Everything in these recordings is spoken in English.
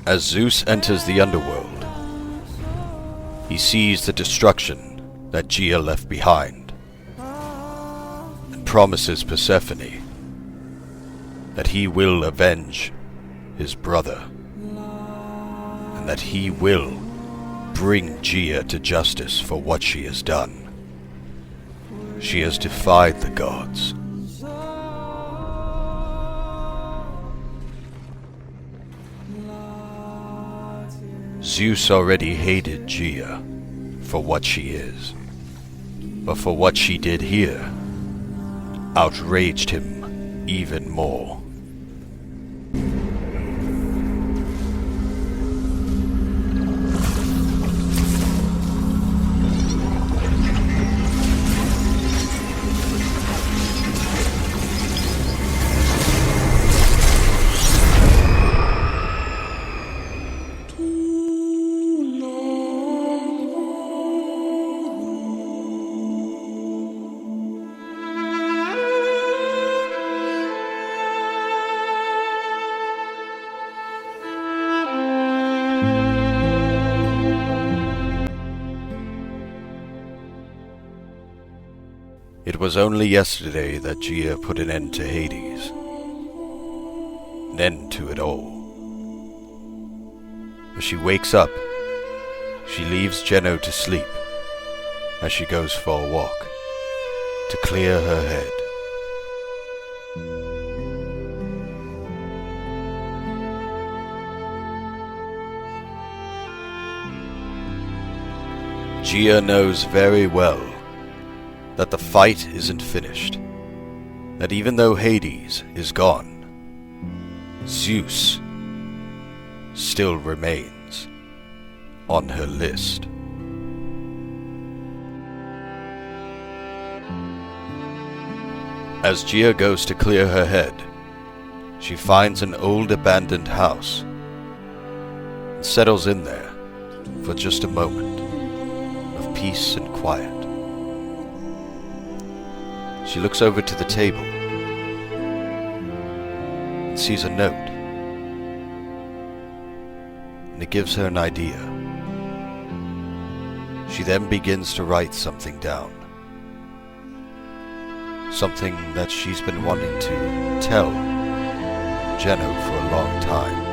As Zeus enters the underworld, he sees the destruction that Gaia left behind, and promises Persephone that he will avenge his brother, and that he will bring Gaia to justice for what she has done. She has defied the gods. Zeus already hated Gaia for what she is, but for what she did here outraged him even more. It was only yesterday that Gaia put an end to Hades. An end to it all. As she wakes up, she leaves Geno to sleep as she goes for a walk to clear her head. Gaia knows very well that the fight isn't finished, that even though Hades is gone, Zeus still remains on her list. As Gaia goes to clear her head, she finds an old abandoned house and settles in there for just a moment of peace and quiet. She looks over to the table and sees a note, and it gives her an idea. She then begins to write something down, something that she's been wanting to tell Geno for a long time.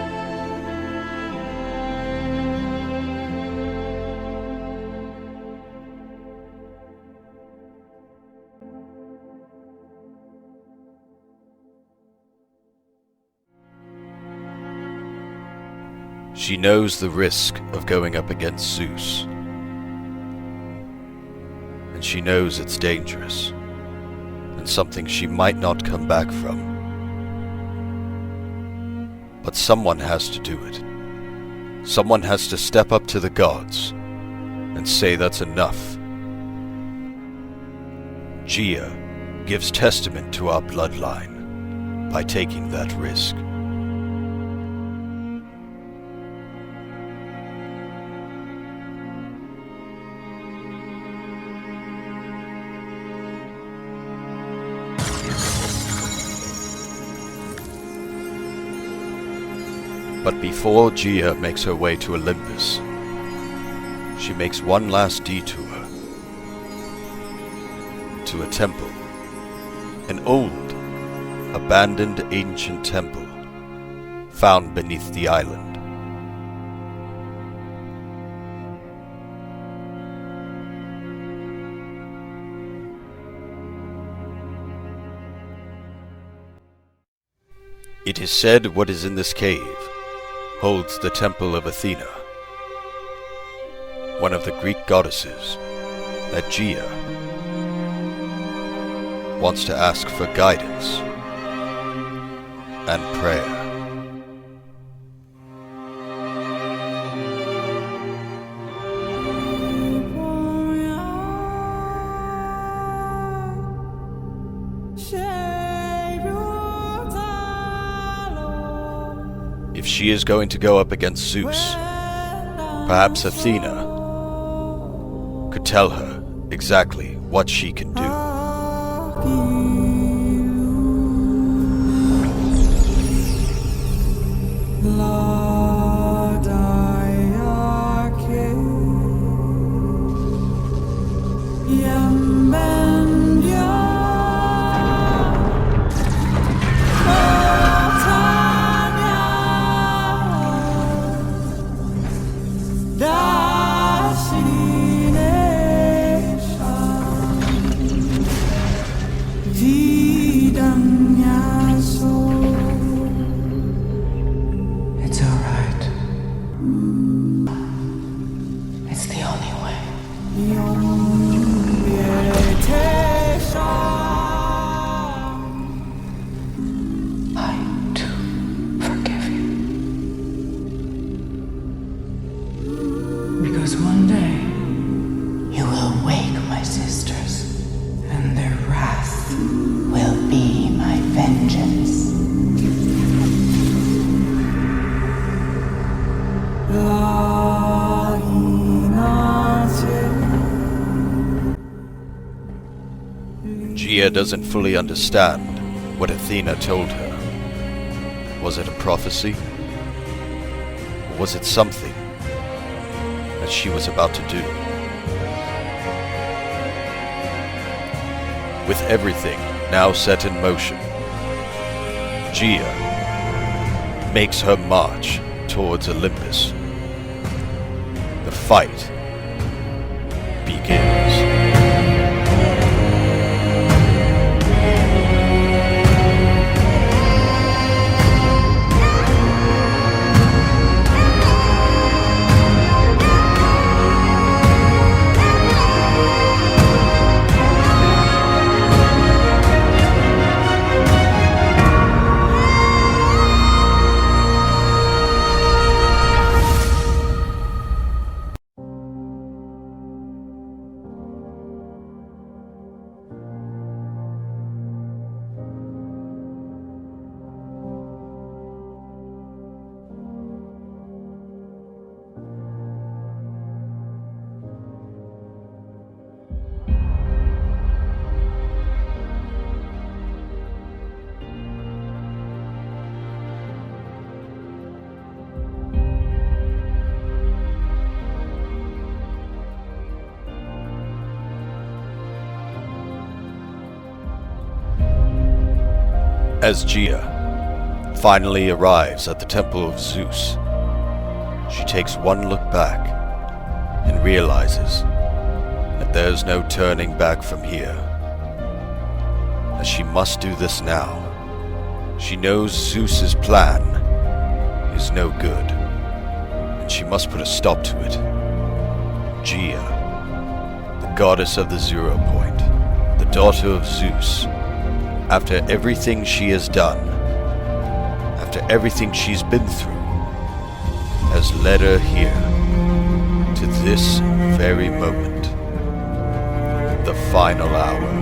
She knows the risk of going up against Zeus, and she knows it's dangerous, and something she might not come back from. But someone has to do it. Someone has to step up to the gods and say that's enough. Gaia gives testament to our bloodline by taking that risk. But before Gaia makes her way to Olympus, she makes one last detour to a temple, an old, abandoned ancient temple found beneath the island. It is said what is in this cave holds the temple of Athena, one of the Greek goddesses that Gaia wants to ask for guidance and prayer. If she is going to go up against Zeus, perhaps Athena could tell her exactly what she can do. It's alright. It's the only way. I too forgive you. Because one day you will wake my sisters, and their wrath will be my vengeance. Gia doesn't fully understand what Athena told her. Was it a prophecy? Or was it something that she was about to do? With everything now set in motion, Gia makes her march towards Olympus. The fight begins. As Gia finally arrives at the temple of Zeus, she takes one look back and realizes that there's no turning back from here, that she must do this now. She knows Zeus's plan is no good, and she must put a stop to it. Gia, the goddess of the 0 point, the daughter of Zeus, after everything she has done, after everything she's been through, has led her here to this very moment, the final hour.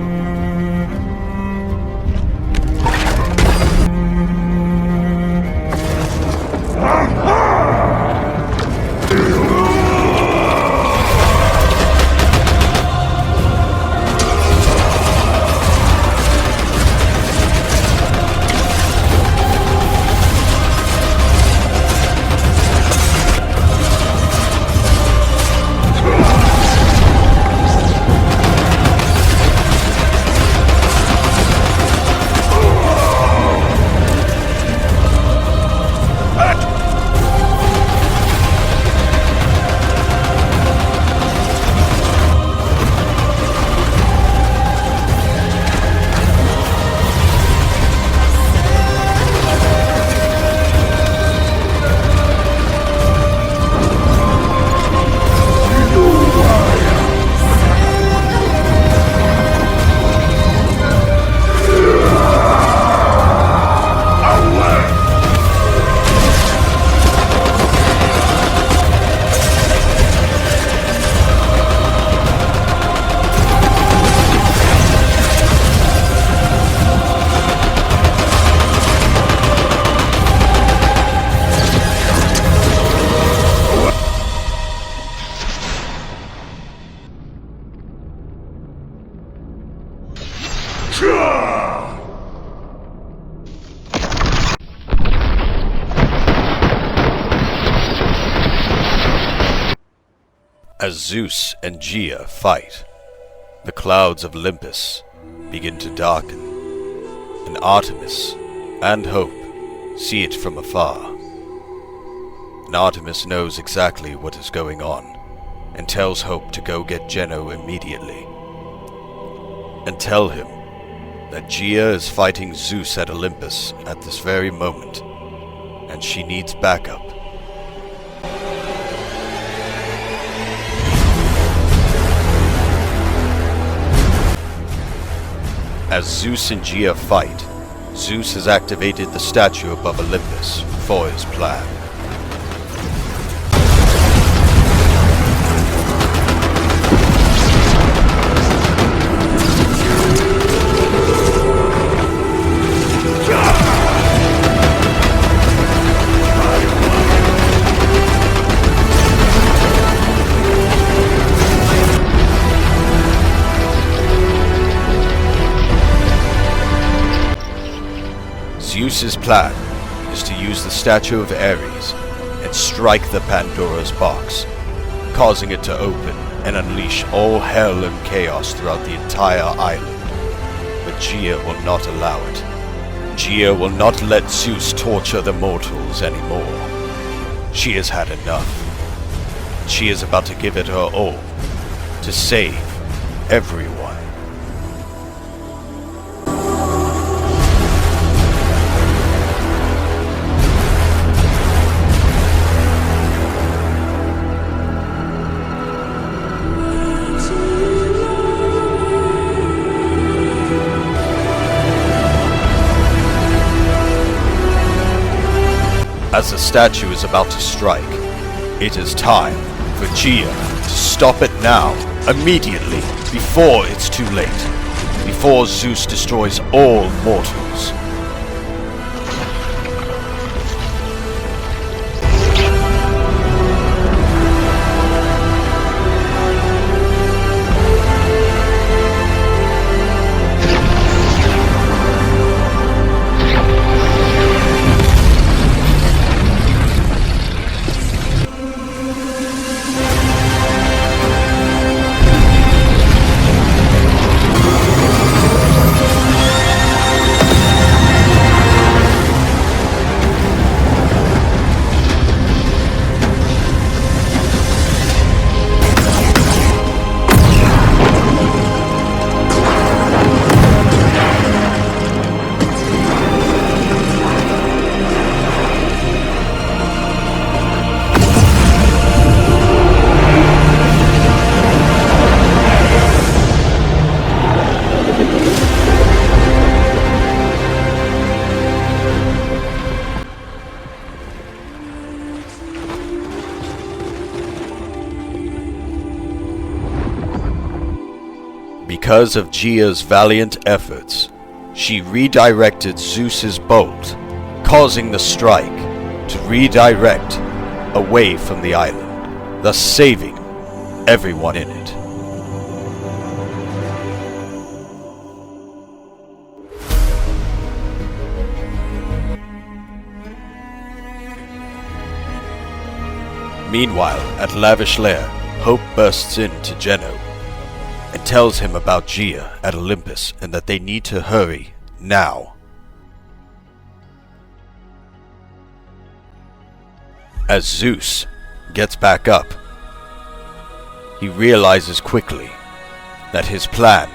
As Zeus and Gaia fight, the clouds of Olympus begin to darken, and Artemis and Hope see it from afar. And Artemis knows exactly what is going on, and tells Hope to go get Geno immediately, and tell him that Gaia is fighting Zeus at Olympus at this very moment, and she needs backup. As Zeus and Gaia fight, Zeus has activated the statue above Olympus for his plan. Zeus's plan is to use the statue of Ares and strike the Pandora's box, causing it to open and unleash all hell and chaos throughout the entire island. But Gaia will not allow it. Gaia will not let Zeus torture the mortals anymore. She has had enough. She is about to give it her all to save everyone. As the statue is about to strike, it is time for Gaia to stop it now, immediately, before it's too late, before Zeus destroys all mortals. Because of Gaia's valiant efforts, she redirected Zeus's bolt, causing the strike to redirect away from the island, thus saving everyone in it. Meanwhile, at Lavish Lair, Hope bursts into Geno and tells him about Gaia at Olympus and that they need to hurry now. As Zeus gets back up, he realizes quickly that his plan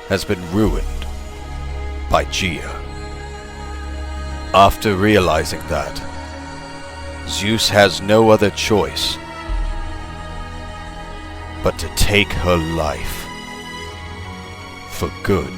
has been ruined by Gaia. After realizing that, Zeus has no other choice but to take her life for good.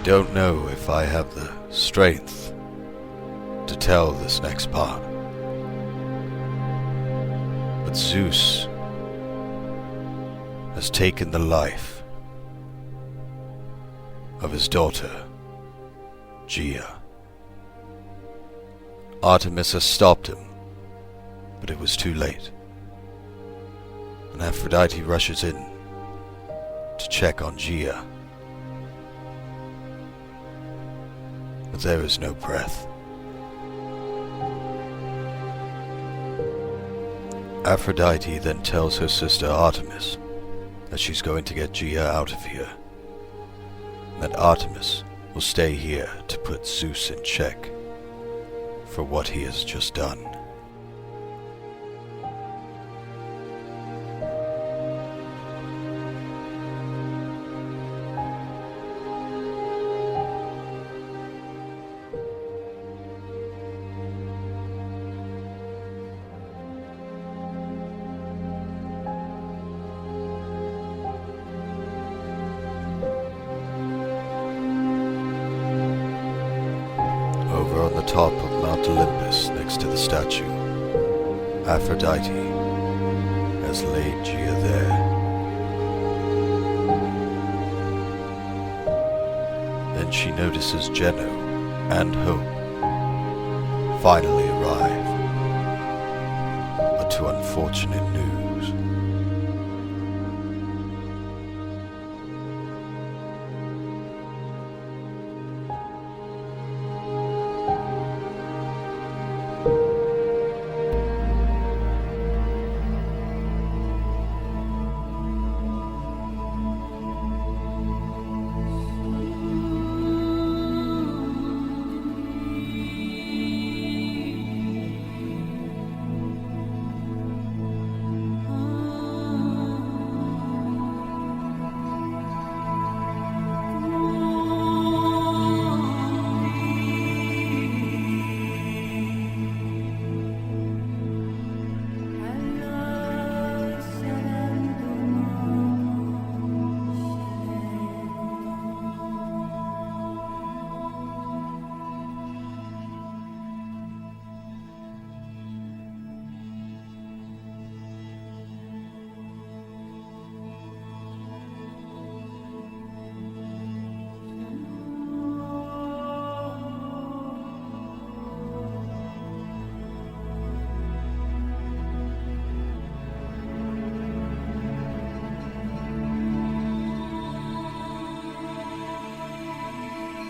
don't know if I have the strength to tell this next part. But Zeus has taken the life of his daughter, Gaia. Artemis has stopped him, but it was too late, and Aphrodite rushes in to check on Gaia. But there is no breath. Aphrodite then tells her sister Artemis that she's going to get Gaia out of here, and that Artemis will stay here to put Zeus in check for what he has just done. Over on the top of Mount Olympus, next to the statue, Aphrodite has laid Gaia there. Then she notices Geno and Hope finally arrive, but to unfortunate news.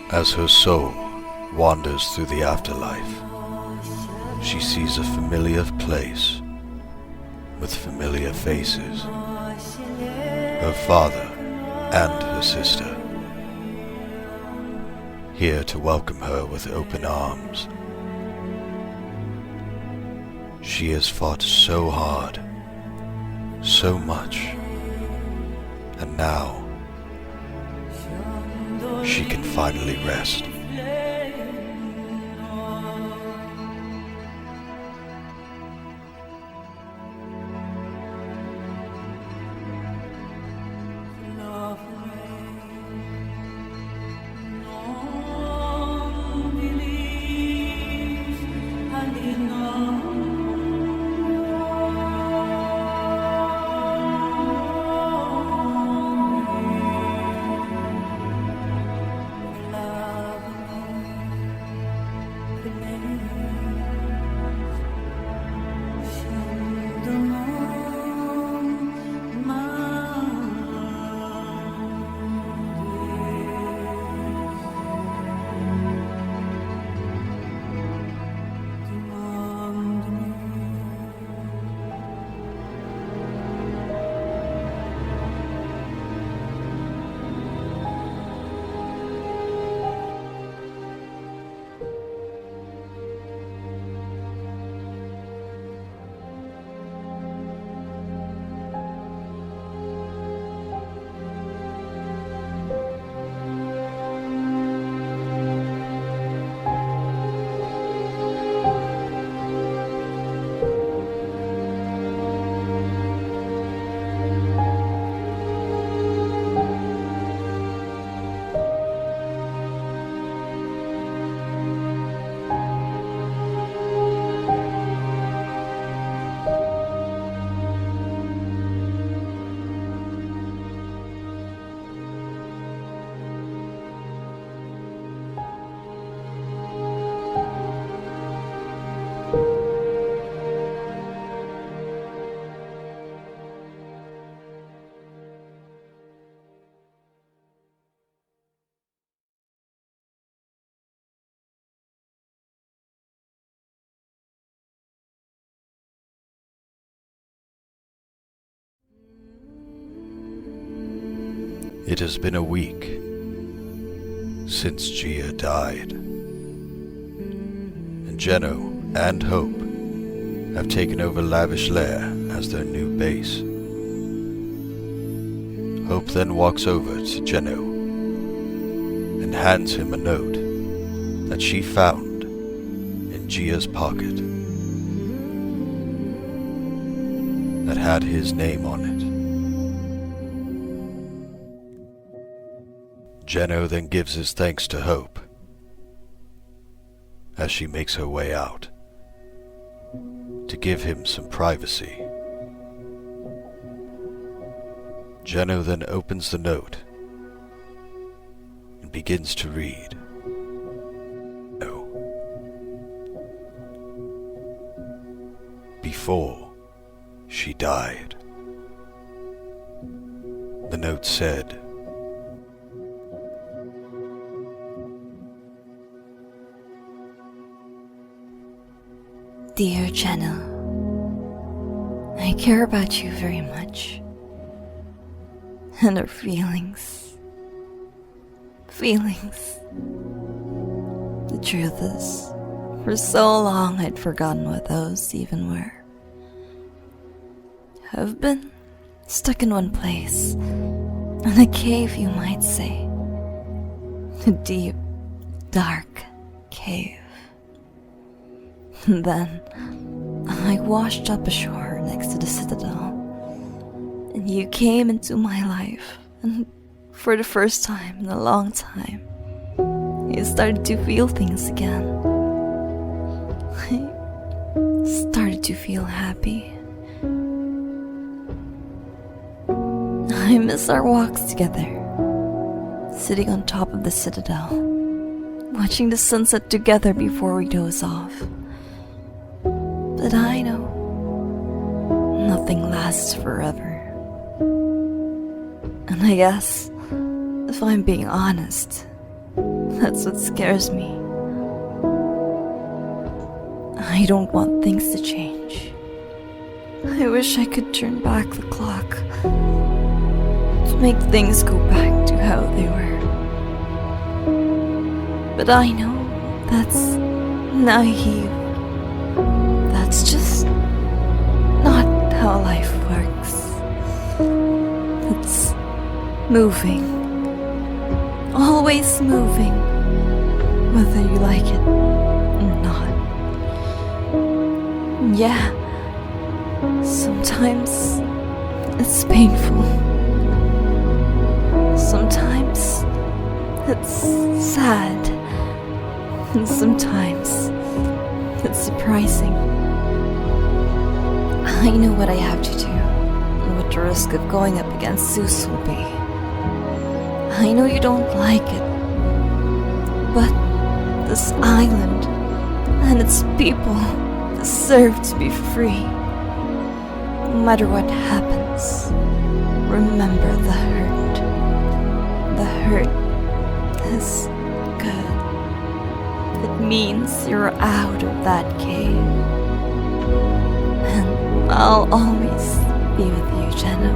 As her soul wanders through the afterlife, she sees a familiar place with familiar faces. Her father and her sister, here to welcome her with open arms. She has fought so hard, so much, and now she can finally rest. It has been a week since Gia died, and Geno and Hope have taken over Lavish Lair as their new base. Hope then walks over to Geno and hands him a note that she found in Gia's pocket that had his name on it. Geno then gives his thanks to Hope as she makes her way out to give him some privacy. Geno then opens the note and begins to read. No. Before she died. The note said, Dear Geno, I care about you very much. And our feelings. The truth is, for so long I'd forgotten what those even were. I've been stuck in one place, in a cave you might say. A deep, dark cave. And then, I washed up ashore next to the citadel, and you came into my life, and for the first time in a long time, I started to feel things again. I started to feel happy. I miss our walks together, sitting on top of the citadel, watching the sunset together before we doze off. But I know nothing lasts forever. And I guess, if I'm being honest, that's what scares me. I don't want things to change. I wish I could turn back the clock to make things go back to how they were. But I know that's naive. That's just not how life works. It's moving. Always moving. Whether you like it or not. Yeah. Sometimes it's painful. Sometimes it's sad. And sometimes it's surprising. I know what I have to do, and what the risk of going up against Zeus will be. I know you don't like it, but this island and its people deserve to be free. No matter what happens, remember the hurt. The hurt is good. It means you're out of that cave. And I'll always be with you, Geno.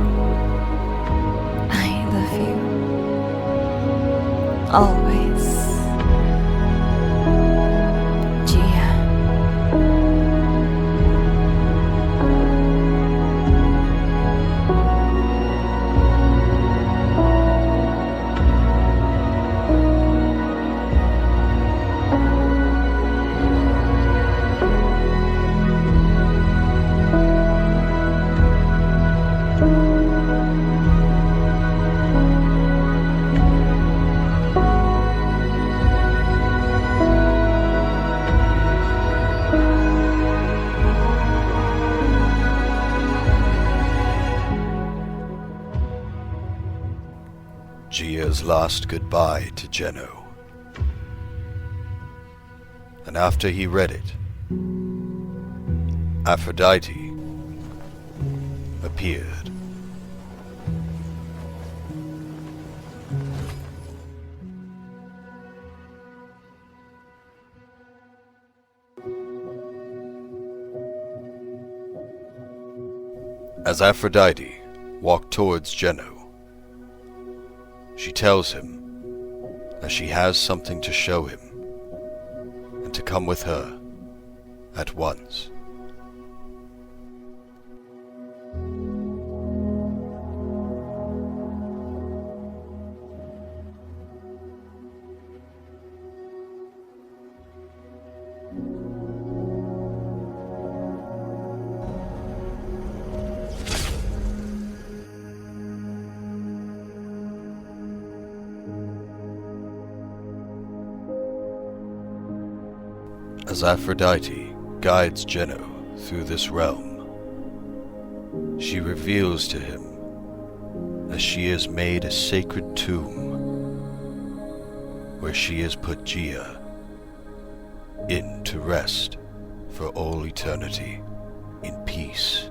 I love you. Always. Gia. Gia's last goodbye to Geno. And after he read it, Aphrodite appeared. As Aphrodite walked towards Geno, She tells him that she has something to show him and to come with her at once. As Aphrodite guides Geno through this realm, she reveals to him that she has made a sacred tomb where she has put Gia in to rest for all eternity in peace.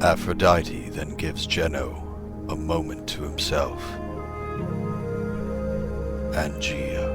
Aphrodite then gives Geno a moment to himself and Gia.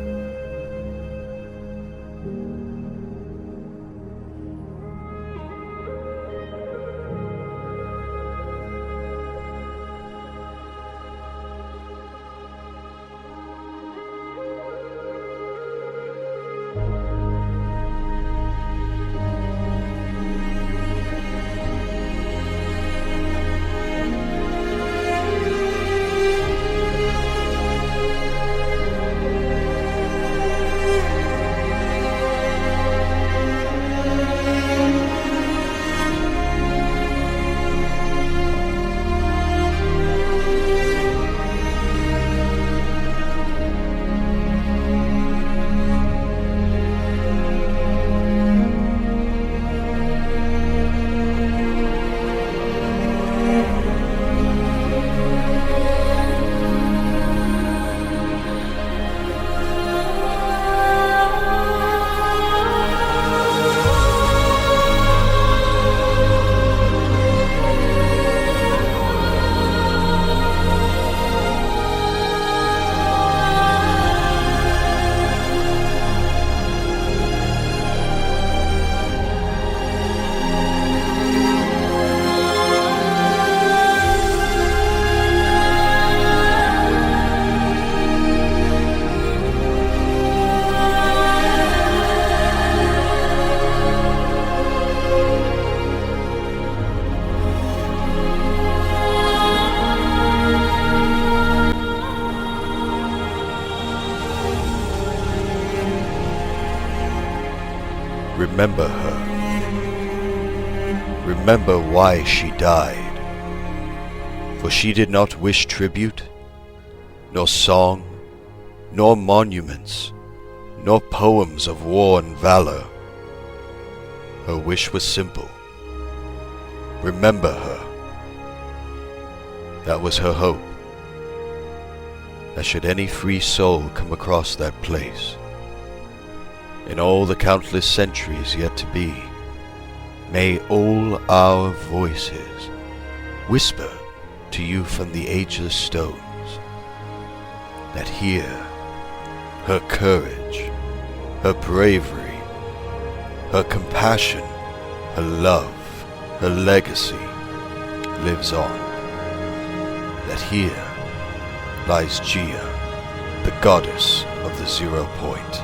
Remember her. Remember why she died. For she did not wish tribute, nor song, nor monuments, nor poems of war and valor. Her wish was simple. Remember her. That was her hope. That should any free soul come across that place, in all the countless centuries yet to be, may all our voices whisper to you from the ageless stones, that here her courage, her bravery, her compassion, her love, her legacy lives on. That here lies Gia, the goddess of the 0 point.